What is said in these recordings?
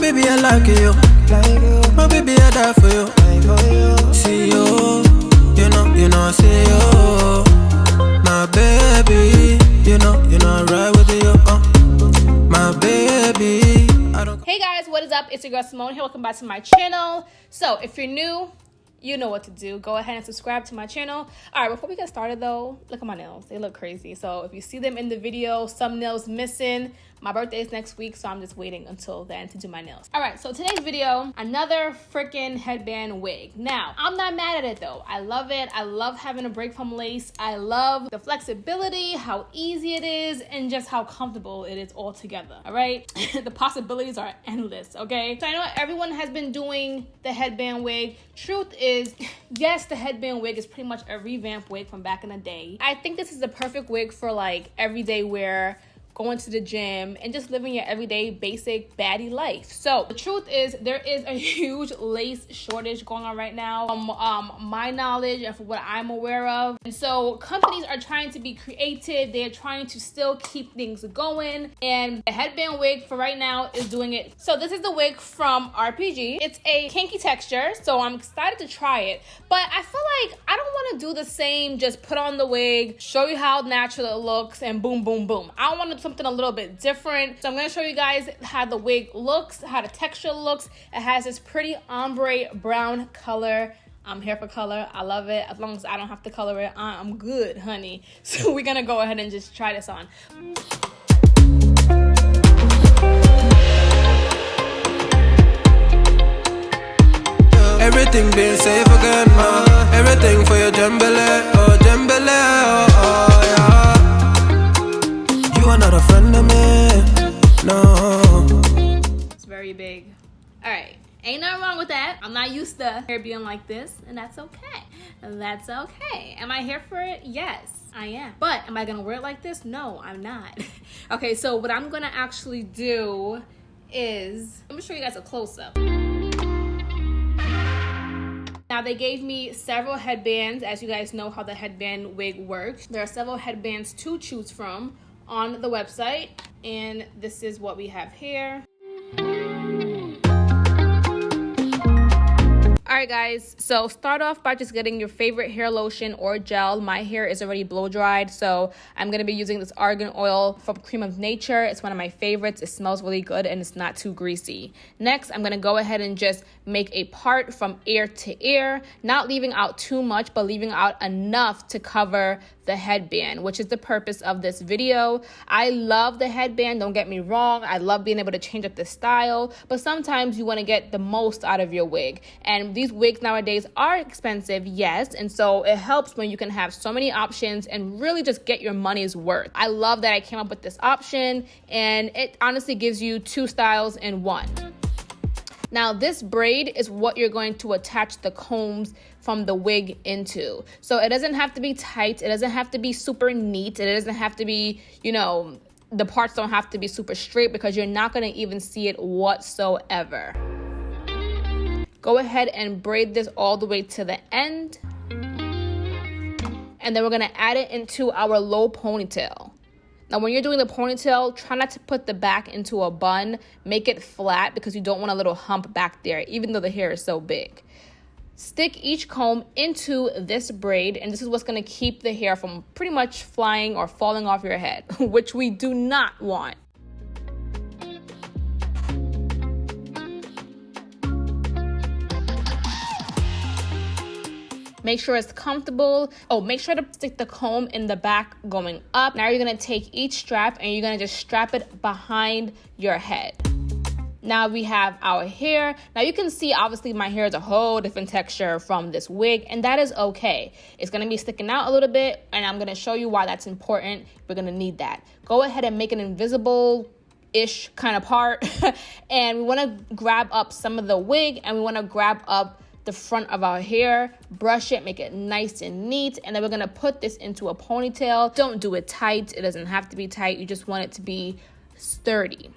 baby, I like you. My baby, I die for you. See you, you know, I see you. My baby, you know, I ride with you. My baby, I don't. Hey guys, what is up? It's your girl Simone here. Welcome back to my channel. So if you're new, you know what to do. Go ahead and subscribe to my channel. All right, before we get started though, look at my nails. They look crazy. So if you see them in the video, some nails missing. My birthday is next week, so I'm just waiting until then to do my nails. All right, so today's video, another freaking headband wig. Now, I'm not mad at it though. I love it. I love having a break from lace. I love the flexibility, how easy it is, and just how comfortable it is all together, all right? The possibilities are endless, okay? So I know everyone has been doing the headband wig. Truth is, yes, the headband wig is pretty much a revamped wig from back in the day. I think this is the perfect wig for like everyday wear, going to the gym, and just living your everyday basic baddie life. So the truth is there is a huge lace shortage going on right now from my knowledge and from what I'm aware of. And so companies are trying to be creative. They're trying to still keep things going, and the headband wig for right now is doing it. So this is the wig from RPG. It's a kinky texture, so I'm excited to try it, but I feel like I don't want to do the same, just put on the wig, show you how natural it looks, and boom, boom, boom. I want to something a little bit different. So I'm going to show you guys how the wig looks, how the texture looks. It has this pretty ombre brown color. I'm here for color. I love it. As long as I don't have to color it, I'm good, honey. So we're going to go ahead and just try this on. Everything being safe again, everything for your jambele, oh jambele, oh yeah. You are not a friend of me, no. It's very big. All right, ain't nothing wrong with that. I'm not used to hair being like this, and that's okay. That's okay. Am I here for it? Yes, I am. But am I gonna wear it like this? No, I'm not. Okay, so what I'm gonna actually do is, let me show you guys a close-up. Now they gave me several headbands. As you guys know how the headband wig works, there are several headbands to choose from on the website, and this is what we have here. All right guys, so start off by just getting your favorite hair lotion or gel. My hair is already blow dried, so I'm gonna be using this argan oil from Cream of Nature. It's one of my favorites. It smells really good and it's not too greasy. Next, I'm gonna go ahead and just make a part from ear to ear, not leaving out too much, but leaving out enough to cover the headband, which is the purpose of this video. I love the headband, don't get me wrong. I love being able to change up the style, but sometimes you want to get the most out of your wig. And these wigs nowadays are expensive, yes, and so it helps when you can have so many options and really just get your money's worth. I love that I came up with this option, and it honestly gives you two styles in one. Now this braid is what you're going to attach the combs from the wig into. So it doesn't have to be tight. It doesn't have to be super neat. It doesn't have to be, you know, the parts don't have to be super straight because you're not gonna even see it whatsoever. Go ahead and braid this all the way to the end. And then we're gonna add it into our low ponytail. Now, when you're doing the ponytail, try not to put the back into a bun. Make it flat because you don't want a little hump back there, even though the hair is so big. Stick each comb into this braid, and this is what's going to keep the hair from pretty much flying or falling off your head, which we do not want. Make sure it's comfortable. Oh, make sure to stick the comb in the back going up. Now you're gonna take each strap and you're gonna just strap it behind your head. Now we have our hair. Now you can see obviously my hair is a whole different texture from this wig, and that is okay. It's gonna be sticking out a little bit, and I'm gonna show you why that's important. We're gonna need that. Go ahead and make an invisible-ish kind of part. And we wanna grab up some of the wig, and we wanna grab up the front of our hair, brush it, make it nice and neat, and then we're gonna put this into a ponytail. Don't do it tight. It doesn't have to be tight. You just want it to be sturdy.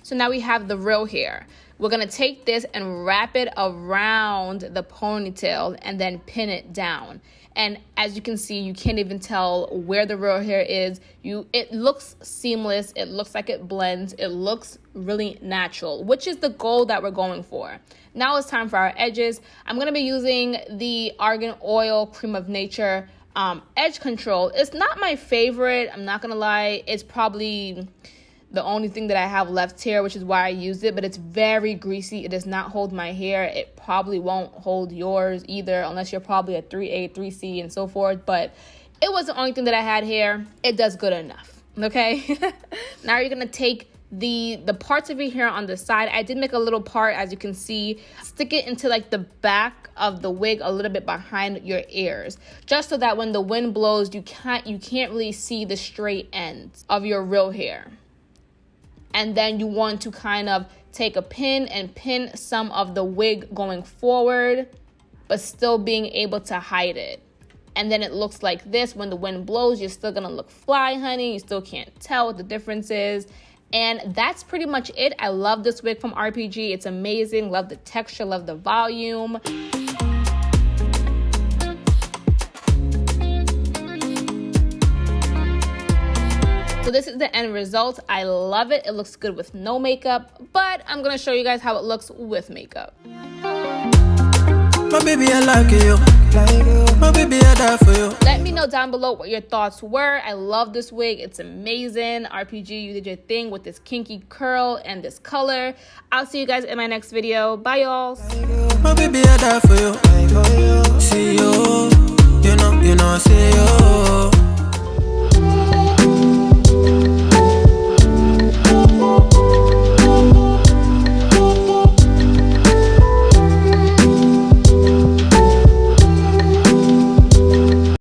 So now we have the real hair. We're gonna take this and wrap it around the ponytail and then pin it down. And as you can see, you can't even tell where the real hair is. It looks seamless. It looks like it blends. It looks really natural, which is the goal that we're going for. Now it's time for our edges. I'm going to be using the Argan Oil Cream of Nature edge control. It's not my favorite. I'm not going to lie. It's probably the only thing that I have left here, which is why I use it, but it's very greasy. It does not hold my hair. It probably won't hold yours either, unless you're probably a 3A, 3C, and so forth, but it was the only thing that I had here. It does good enough, okay? Now you're gonna take the parts of your hair on the side. I did make a little part, as you can see, stick it into like the back of the wig, a little bit behind your ears, just so that when the wind blows, you can't really see the straight ends of your real hair. And then you want to kind of take a pin and pin some of the wig going forward, but still being able to hide it. And then it looks like this. When the wind blows, you're still gonna look fly, honey. You still can't tell what the difference is. And that's pretty much it. I love this wig from RPG. It's amazing. Love the texture, love the volume. So this is the end result. I love it. It looks good with no makeup, but I'm gonna show you guys how it looks with makeup. My baby, I like you. My baby, I die for you. Let me know down below what your thoughts were. I love this wig. It's amazing. RPG, you did your thing with this kinky curl and this color. I'll see you guys in my next video. Bye, y'all. My baby, I die for you. See you. You know, I see you.